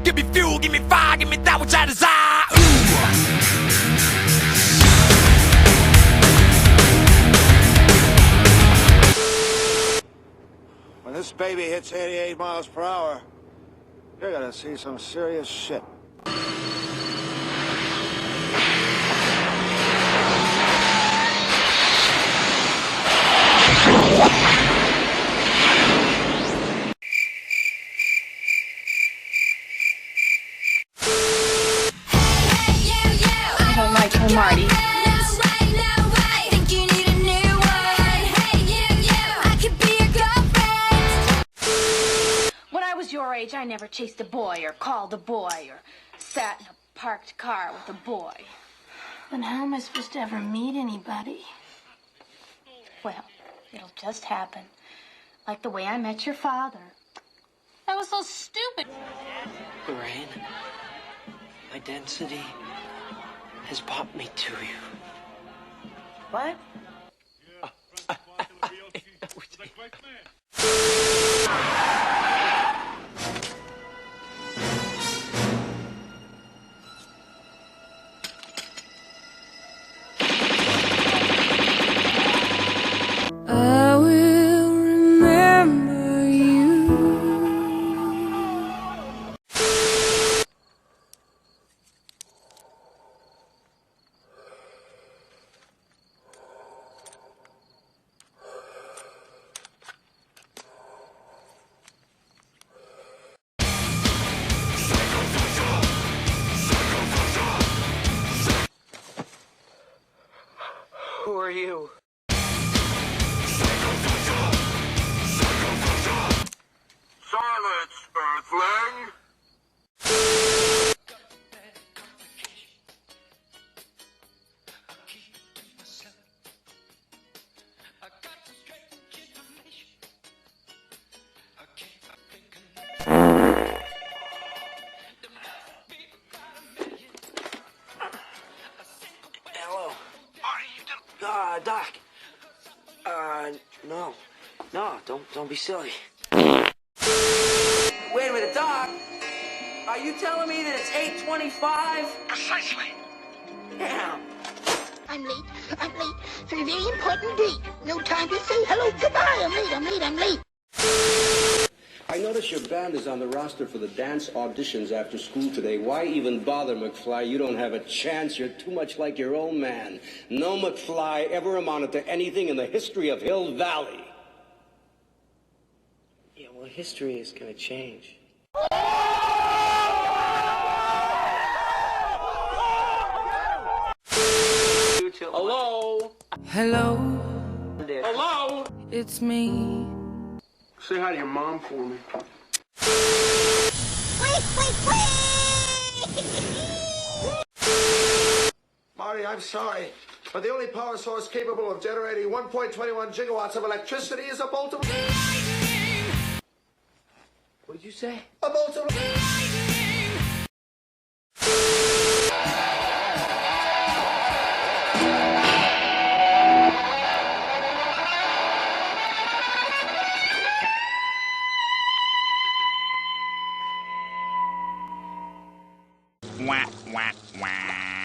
Give me fuel, give me fire, give me that which I desire. When this baby hits 88 miles per hour, you're gonna see some serious shit. I don't like her, Marty. When I was your age, I never chased a boy or called a boy or sat in a parked car with a boy. Then how am I supposed to ever meet anybody? Well, it'll just happen. Like the way I met your father. That was so stupid. Lorraine, my density has brought me to you. What? I will remember you. Who are you? Silence, Earthling! Hello. Doc. No, don't be silly. Wait a minute, Doc. Are you telling me that it's 8:25? Precisely. Damn. I'm late for a very important date. No time to say hello, goodbye. I'm late. I notice your band is on the roster for the dance auditions after school today. Why even bother, McFly? You don't have a chance. You're too much like your old man. No McFly ever amounted to anything in the history of Hill Valley. Yeah, well, history is gonna change. Hello? Hello, Hello? it's me. Say hi to your mom for me. Marty, I'm sorry, but the only power source capable of generating 1.21 gigawatts of electricity is a bolt of... What did you say? A bolt of... Wah, wah, wah.